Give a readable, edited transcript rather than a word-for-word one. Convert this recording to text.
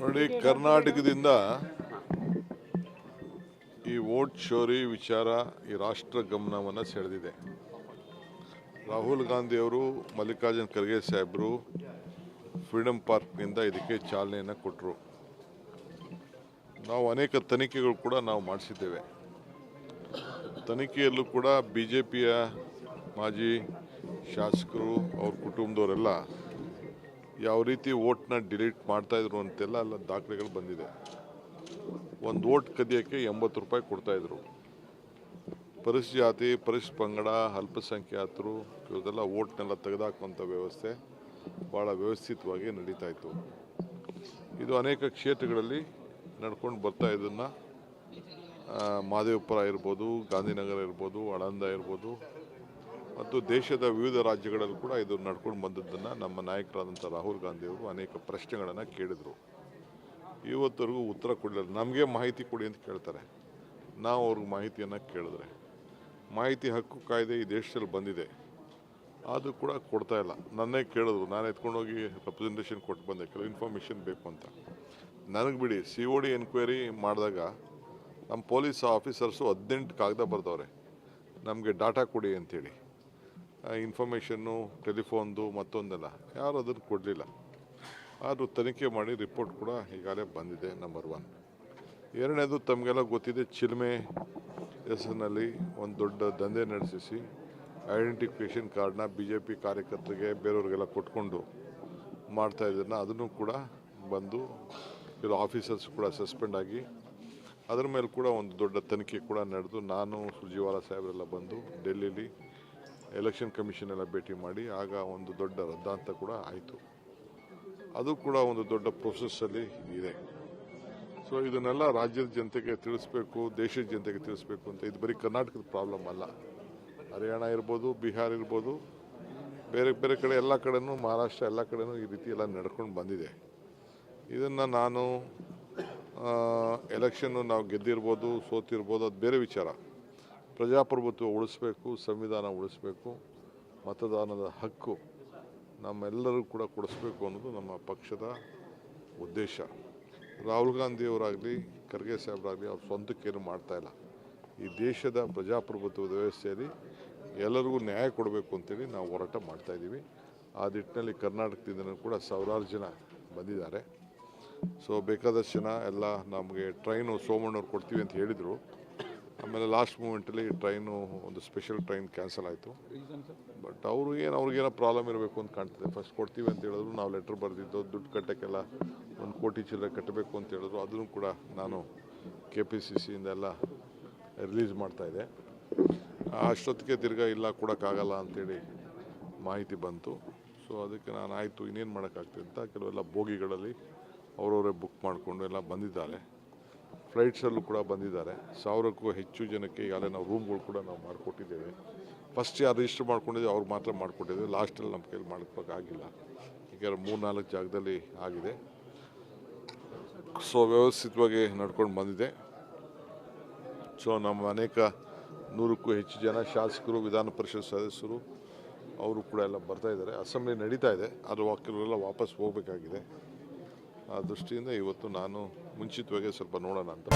ನೋಡಿ, ಕರ್ನಾಟಕದಿಂದ ಈ ವೋಟ್ ಚೋರಿ ವಿಚಾರ ಈ ರಾಷ್ಟ್ರ ಗಮನವನ್ನು ಸೆಳೆದಿದೆ. ರಾಹುಲ್ ಗಾಂಧಿ ಅವರು, ಮಲ್ಲಿಕಾರ್ಜುನ್ ಖರ್ಗೆ ಸಾಹೇಬರು ಫ್ರೀಡಂ ಪಾರ್ಕ್ನಿಂದ ಇದಕ್ಕೆ ಚಾಲನೆಯನ್ನು ಕೊಟ್ಟರು. ನಾವು ಅನೇಕ ತನಿಖೆಗಳು ಕೂಡ ನಾವು ಮಾಡಿಸಿದ್ದೇವೆ. ತನಿಖೆಯಲ್ಲೂ ಕೂಡ BJPಯ ಮಾಜಿ ಶಾಸಕರು, ಅವ್ರ ಕುಟುಂಬದವರೆಲ್ಲ ಯಾವ ರೀತಿ ವೋಟ್ನ ಡಿಲೀಟ್ ಮಾಡ್ತಾಯಿದ್ರು ಅಂತೆಲ್ಲ ಎಲ್ಲ ದಾಖಲೆಗಳು ಬಂದಿದೆ. ಒಂದು ವೋಟ್ ಕದಿಯೋಕ್ಕೆ 80 ರೂಪಾಯಿ ಕೊಡ್ತಾಯಿದ್ರು. ಪರಿಶಿಷ್ಟ ಜಾತಿ, ಪರಿಶಿಷ್ಟ ಪಂಗಡ, ಅಲ್ಪಸಂಖ್ಯಾತರು ಇವರೆಲ್ಲ ವೋಟ್ನೆಲ್ಲ ತೆಗೆದುಹಾಕುವಂಥ ವ್ಯವಸ್ಥೆ ಭಾಳ ವ್ಯವಸ್ಥಿತವಾಗಿ ನಡೀತಾ ಇತ್ತು. ಇದು ಅನೇಕ ಕ್ಷೇತ್ರಗಳಲ್ಲಿ ನಡ್ಕೊಂಡು ಬರ್ತಾ ಇದನ್ನು ಮಹದೇವಪುರ ಇರ್ಬೋದು, ಗಾಂಧಿನಗರ ಇರ್ಬೋದು, ಆಳಂದ ಇರ್ಬೋದು ಮತ್ತು ದೇಶದ ವಿವಿಧ ರಾಜ್ಯಗಳಲ್ಲೂ ಕೂಡ ಇದು ನಡ್ಕೊಂಡು ಬಂದದ್ದನ್ನು ನಮ್ಮ ನಾಯಕರಾದಂಥ ರಾಹುಲ್ ಗಾಂಧಿಯವರು ಅನೇಕ ಪ್ರಶ್ನೆಗಳನ್ನು ಕೇಳಿದರು. ಇವತ್ತರೆಗೂ ಉತ್ತರ ಕೊಡಲಿಲ್ಲ. ನಮಗೆ ಮಾಹಿತಿ ಕೊಡಿ ಅಂತ ಕೇಳ್ತಾರೆ. ನಾವು ಅವ್ರಿಗೆ ಮಾಹಿತಿಯನ್ನು ಕೇಳಿದ್ರೆ ಮಾಹಿತಿ ಹಕ್ಕು ಕಾಯ್ದೆ ಈ ದೇಶದಲ್ಲಿ ಬಂದಿದೆ, ಅದು ಕೂಡ ಕೊಡ್ತಾ ಇಲ್ಲ. ನನ್ನೇ ಕೇಳಿದ್ರು, ನಾನು ಎತ್ಕೊಂಡೋಗಿ ರೆಪ್ರೆಸೆಂಟೇಷನ್ ಕೊಟ್ಟು ಬಂದೆ, ಕೆಲವು ಇನ್ಫಾರ್ಮೇಷನ್ ಬೇಕು ಅಂತ. ನನಗೆ ಬಿಡಿ, COD ಎನ್ಕ್ವೈರಿ ಮಾಡಿದಾಗ ನಮ್ಮ ಪೊಲೀಸ್ ಆಫೀಸರ್ಸು 18 ಕಾಗದ ಬರ್ದವ್ರೆ, ನಮಗೆ ಡಾಟಾ ಕೊಡಿ ಅಂಥೇಳಿ. ಇನ್ಫಾರ್ಮೇಷನ್ನು, ಟೆಲಿಫೋನ್ದು ಮತ್ತೊಂದೆಲ್ಲ ಯಾರು ಅದನ್ನು ಕೊಡಲಿಲ್ಲ. ಆದರೂ ತನಿಖೆ ಮಾಡಿ ರಿಪೋರ್ಟ್ ಕೂಡ ಈಗಾಗಲೇ ಬಂದಿದೆ. ನಂಬರ್ 1. ಎರಡನೇದು, ತಮಗೆಲ್ಲ ಗೊತ್ತಿದೆ, ಚಿಲ್ಮೆ ಹೆಸರಿನಲ್ಲಿ ಒಂದು ದೊಡ್ಡ ದಂಧೆ ನಡೆಸಿ ಐಡೆಂಟಿಫಿಕೇಷನ್ ಕಾರ್ಡ್ನ BJP ಕಾರ್ಯಕರ್ತರಿಗೆ ಬೇರೆಯವ್ರಿಗೆಲ್ಲ ಕೊಟ್ಕೊಂಡು ಮಾಡ್ತಾ ಇದ್ದನ್ನು ಅದನ್ನು ಕೂಡ ಬಂದು ಕೆಲವು ಆಫೀಸರ್ಸ್ ಕೂಡ ಸಸ್ಪೆಂಡ್ ಆಗಿ ಅದರ ಮೇಲೆ ಕೂಡ ಒಂದು ದೊಡ್ಡ ತನಿಖೆ ಕೂಡ ನಡೆದು, ನಾನು ಸುರ್ಜೇವಾಲಾ ಸಾಹೇಬರೆಲ್ಲ ಬಂದು ಡೆಲ್ಲಿಲಿ ಎಲೆಕ್ಷನ್ ಕಮಿಷನ್ ಎಲ್ಲ ಭೇಟಿ ಮಾಡಿ ಆಗ ಒಂದು ದೊಡ್ಡ ರದ್ದಾಂತ ಕೂಡ ಆಯಿತು. ಅದು ಕೂಡ ಒಂದು ದೊಡ್ಡ ಪ್ರೊಸೆಸ್ಸಲ್ಲಿ ಇದೆ. ಸೊ ಇದನ್ನೆಲ್ಲ ರಾಜ್ಯದ ಜನತೆಗೆ ತಿಳಿಸ್ಬೇಕು, ದೇಶದ ಜನತೆಗೆ ತಿಳಿಸ್ಬೇಕು ಅಂತ. ಇದು ಬರೀ ಕರ್ನಾಟಕದ ಪ್ರಾಬ್ಲಮ್ ಅಲ್ಲ. ಹರಿಯಾಣ ಇರ್ಬೋದು, ಬಿಹಾರ ಇರ್ಬೋದು, ಬೇರೆ ಬೇರೆ ಕಡೆ ಎಲ್ಲ ಕಡೆನೂ, ಮಹಾರಾಷ್ಟ್ರ ಎಲ್ಲ ಕಡೆನೂ ಈ ರೀತಿ ಎಲ್ಲ ನಡ್ಕೊಂಡು ಬಂದಿದೆ. ಇದನ್ನು ನಾನು ಎಲೆಕ್ಷನ್ನು ನಾವು ಗೆದ್ದಿರ್ಬೋದು, ಸೋತಿರ್ಬೋದು, ಅದು ಬೇರೆ ವಿಚಾರ. ಪ್ರಜಾಪ್ರಭುತ್ವ ಉಳಿಸ್ಬೇಕು, ಸಂವಿಧಾನ ಉಳಿಸ್ಬೇಕು, ಮತದಾನದ ಹಕ್ಕು ನಮ್ಮೆಲ್ಲರೂ ಕೂಡ ಕೊಡಿಸ್ಬೇಕು ಅನ್ನೋದು ನಮ್ಮ ಪಕ್ಷದ ಉದ್ದೇಶ. ರಾಹುಲ್ ಗಾಂಧಿಯವರಾಗಲಿ, ಖರ್ಗೆ ಸಾಹೇಬರಾಗಲಿ ಅವ್ರ ಸ್ವಂತಕ್ಕೇನು ಮಾಡ್ತಾಯಿಲ್ಲ. ಈ ದೇಶದ ಪ್ರಜಾಪ್ರಭುತ್ವದ ವ್ಯವಸ್ಥೆಯಲ್ಲಿ ಎಲ್ಲರಿಗೂ ನ್ಯಾಯ ಕೊಡಬೇಕು ಅಂತೇಳಿ ನಾವು ಹೋರಾಟ ಮಾಡ್ತಾಯಿದ್ದೀವಿ. ಆ ನಿಟ್ಟಿನಲ್ಲಿ ಕರ್ನಾಟಕದಿಂದ ಕೂಡ ಸಾವಿರಾರು ಜನ ಬಂದಿದ್ದಾರೆ. ಸೊ ಬೇಕಾದಷ್ಟು ಜನ ಎಲ್ಲ ನಮಗೆ ಟ್ರೈನು ಸೋಮಣ್ಣವ್ರು ಕೊಡ್ತೀವಿ ಅಂತ ಹೇಳಿದರು. ಆಮೇಲೆ ಲಾಸ್ಟ್ ಮೂಮೆಂಟಲ್ಲಿ ಟ್ರೈನು, ಒಂದು ಸ್ಪೆಷಲ್ ಟ್ರೈನ್ ಕ್ಯಾನ್ಸಲ್ ಆಯಿತು. ಬಟ್ ಅವ್ರಿಗೇನೋ ಪ್ರಾಬ್ಲಮ್ ಇರಬೇಕು ಅಂತ ಕಾಣ್ತದೆ. ಫಸ್ಟ್ ಕೊಡ್ತೀವಿ ಅಂತ ಹೇಳಿದ್ರು, ನಾವು ಲೆಟ್ರ್ ಬರೆದಿದ್ದು, ದುಡ್ಡು ಕಟ್ಟೋಕ್ಕೆಲ್ಲ 1 ಕೋಟಿ ಚಿಲ್ಲರೆ ಕಟ್ಟಬೇಕು ಅಂತ ಹೇಳಿದ್ರು. ಅದನ್ನು ಕೂಡ ನಾನು KPCCಯಿಂದ ಎಲ್ಲ ರಿಲೀಸ್ ಮಾಡ್ತಾಯಿದ್ದೆ. ಅಷ್ಟೊತ್ತಿಗೆ ತಿರ್ಗಾ ಇಲ್ಲ, ಕೊಡೋಕ್ಕಾಗಲ್ಲ ಅಂಥೇಳಿ ಮಾಹಿತಿ ಬಂತು. ಸೊ ಅದಕ್ಕೆ ನಾನು ಆಯಿತು, ಇನ್ನೇನು ಮಾಡೋಕ್ಕಾಗ್ತದೆ ಅಂತ ಕೆಲವೆಲ್ಲ ಬೋಗಿಗಳಲ್ಲಿ ಅವರವರೇ ಬುಕ್ ಮಾಡಿಕೊಂಡು ಎಲ್ಲ ಬಂದಿದ್ದಾರೆ. ಫ್ಲೈಟ್ಸಲ್ಲೂ ಕೂಡ ಬಂದಿದ್ದಾರೆ. 1000ಕ್ಕೂ ಹೆಚ್ಚು ಜನಕ್ಕೆ ಈಗಾಗಲೇ ನಾವು ರೂಮ್ಗಳು ಕೂಡ ನಾವು ಮಾಡಿಕೊಟ್ಟಿದ್ದೇವೆ. ಫಸ್ಟ್ ಯಾರು ರಿಜಿಸ್ಟರ್ ಮಾಡ್ಕೊಂಡಿದ್ದೀವಿ ಅವ್ರಿಗೆ ಮಾತ್ರ ಮಾಡಿಕೊಟ್ಟಿದ್ದೇವೆ. ಲಾಸ್ಟಲ್ಲಿ ನಮ್ಮ ಕೈಲಿ ಮಾಡೋಕ್ಕಾಗಿಲ್ಲ. ಈಗ 3-4 ಜಾಗದಲ್ಲಿ ಆಗಿದೆ. ಸೊ ವ್ಯವಸ್ಥಿತವಾಗಿ ನಡ್ಕೊಂಡು ಬಂದಿದೆ. ಸೊ ನಮ್ಮ ಅನೇಕ 100ಕ್ಕೂ ಹೆಚ್ಚು ಜನ ಶಾಸಕರು, ವಿಧಾನ ಪರಿಷತ್ ಸದಸ್ಯರು ಅವರು ಕೂಡ ಎಲ್ಲ ಬರ್ತಾಯಿದ್ದಾರೆ. ಅಸೆಂಬ್ಲಿ ನಡೀತಾ ಇದೆ, ಅದು ಕೆಲವರೆಲ್ಲ ವಾಪಸ್ ಹೋಗಬೇಕಾಗಿದೆ. ಆ ದೃಷ್ಟಿಯಿಂದ ಇವತ್ತು ನಾನು ಮುಂಚಿತವಾಗಿ ಸ್ವಲ್ಪ ನೋಡೋಣ ಅಂತ.